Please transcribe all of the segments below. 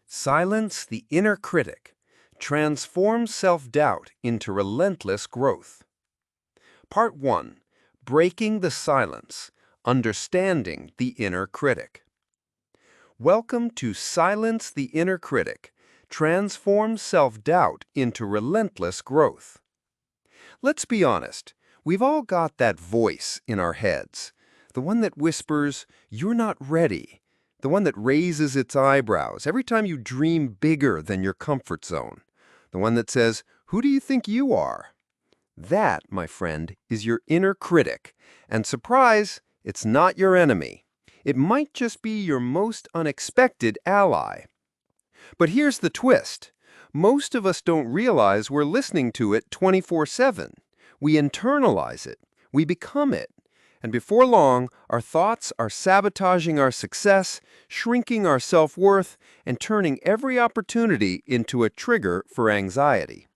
Silence the inner critic. Transform self-doubt into relentless growth. Part 1. Breaking the silence. Understanding the inner critic. Welcome to Silence the Inner Critic. Transform self-doubt into relentless growth. Let's be honest. We've all got that voice in our heads. The one that whispers, "You're not ready." The one that raises its eyebrows every time you dream bigger than your comfort zone. The one that says, "Who do you think you are?" That, my friend, is your inner critic. And surprise, it's not your enemy. It might just be your most unexpected ally. But here's the twist. Most of us don't realize we're listening to it 24/7. We internalize it. We become it. And before long, our thoughts are sabotaging our success, shrinking our self-worth, and turning every opportunity into a trigger for anxiety.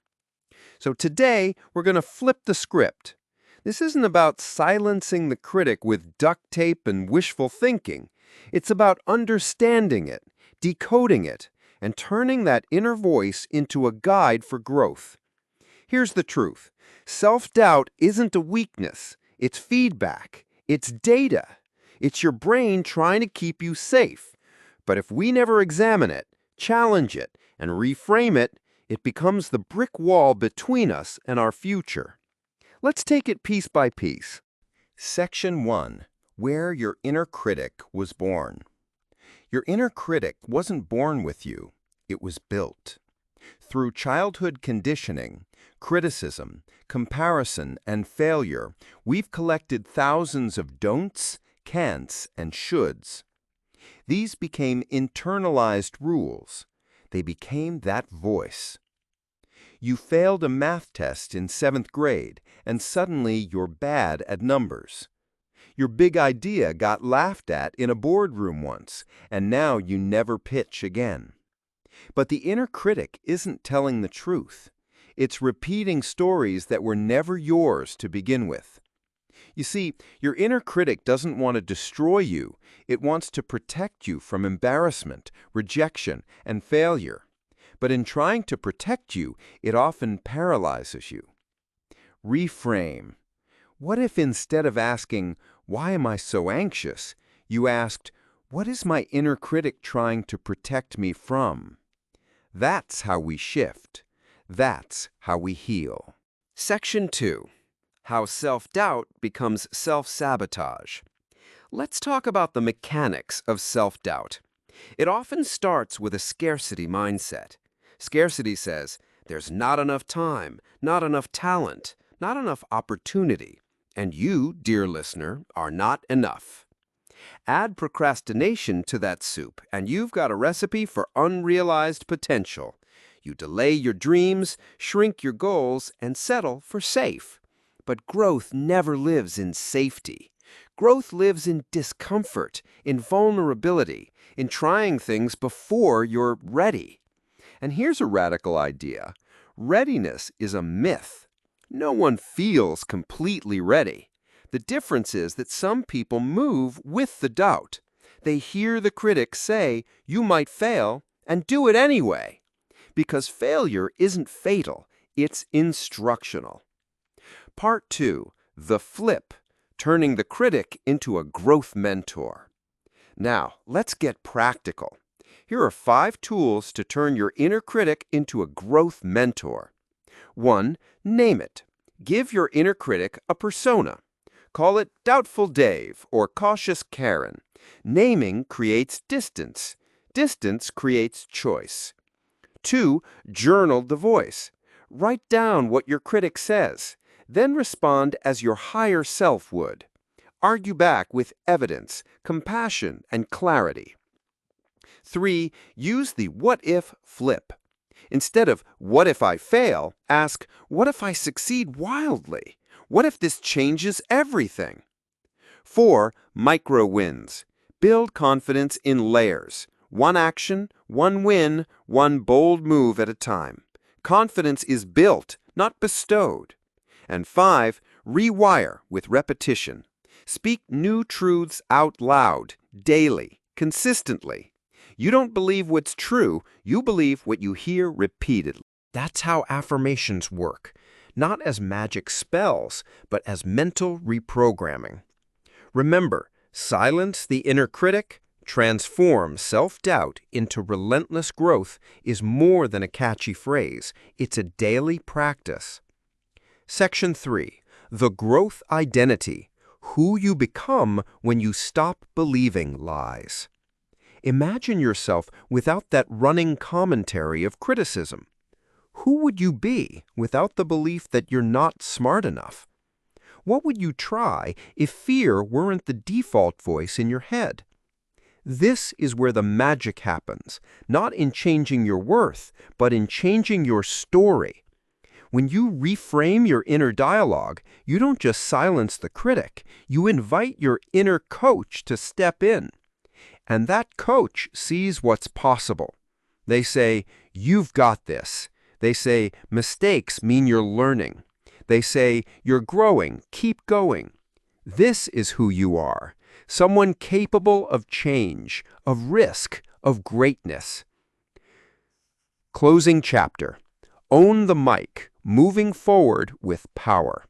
So today, we're going to flip the script. This isn't about silencing the critic with duct tape and wishful thinking. It's about understanding it, decoding it, and turning that inner voice into a guide for growth. Here's the truth. Self-doubt isn't a weakness. It's feedback. It's data. It's your brain trying to keep you safe. But if we never examine it, challenge it, and reframe it, it becomes the brick wall between us and our future. Let's take it piece by piece. Section 1. Where your inner critic was born. Your inner critic wasn't born with you. It was built. Through childhood conditioning, criticism, comparison, and failure, we've collected thousands of don'ts, can'ts, and shoulds. These became internalized rules. They became that voice. You failed a math test in 7th grade, and suddenly you're bad at numbers. Your big idea got laughed at in a boardroom once, and now you never pitch again. But the inner critic isn't telling the truth. It's repeating stories that were never yours to begin with. You see, your inner critic doesn't want to destroy you. It wants to protect you from embarrassment, rejection, and failure. But in trying to protect you, it often paralyzes you. Reframe. What if instead of asking, "Why am I so anxious?" you asked, "What is my inner critic trying to protect me from?" That's how we shift. That's how we heal. Section 2. How self-doubt becomes self-sabotage. Let's talk about the mechanics of self-doubt. It often starts with a scarcity mindset. Scarcity says, there's not enough time, not enough talent, not enough opportunity, and you, dear listener, are not enough. Add procrastination to that soup, and you've got a recipe for unrealized potential. You delay your dreams, shrink your goals, and settle for safe. But growth never lives in safety. Growth lives in discomfort, in vulnerability, in trying things before you're ready. And here's a radical idea. Readiness is a myth. No one feels completely ready. The difference is that some people move with the doubt. They hear the critic say, "You might fail," and do it anyway. Because failure isn't fatal, it's instructional. Part 2. The flip. Turning the critic into a growth mentor. Now, let's get practical. Here are 5 tools to turn your inner critic into a growth mentor. 1. Name it. Give your inner critic a persona. Call it Doubtful Dave or Cautious Karen. Naming creates distance. Distance creates choice. 2. Journal the voice. Write down what your critic says. Then respond as your higher self would. Argue back with evidence, compassion, and clarity. 3. Use the what-if flip. Instead of, "What if I fail?" ask, "What if I succeed wildly? What if this changes everything?" 4. Micro wins. Build confidence in layers. One action, one win, one bold move at a time. Confidence is built, not bestowed. And 5. Rewire with repetition. Speak new truths out loud, daily, consistently. You don't believe what's true, you believe what you hear repeatedly. That's how affirmations work, not as magic spells, but as mental reprogramming. Remember, silence the inner critic, transform self-doubt into relentless growth is more than a catchy phrase. It's a daily practice. Section 3. The growth identity. Who you become when you stop believing lies. Imagine yourself without that running commentary of criticism. Who would you be without the belief that you're not smart enough? What would you try if fear weren't the default voice in your head? This is where the magic happens, not in changing your worth, but in changing your story. When you reframe your inner dialogue, you don't just silence the critic, you invite your inner coach to step in. And that coach sees what's possible. They say, "You've got this." They say, "Mistakes mean you're learning." They say, "You're growing, keep going." This is who you are, someone capable of change, of risk, of greatness. Closing chapter. Own the mic, moving forward with power.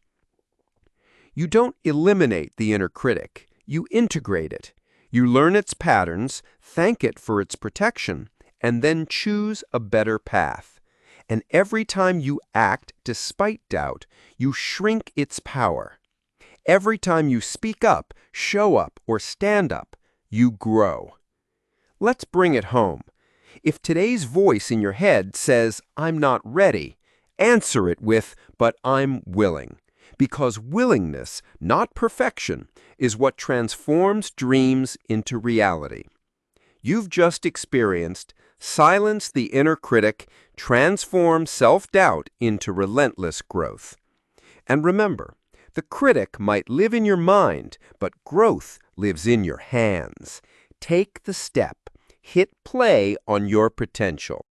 You don't eliminate the inner critic, you integrate it. You learn its patterns, thank it for its protection, and then choose a better path. And every time you act despite doubt, you shrink its power. Every time you speak up, show up, or stand up, you grow. Let's bring it home. If today's voice in your head says, "I'm not ready," answer it with, "But I'm willing." Because willingness, not perfection, is what transforms dreams into reality. You've just experienced Silence the Inner Critic, Transform Self-Doubt into Relentless Growth. And remember, the critic might live in your mind, but growth lives in your hands. Take the step. Hit play on your potential.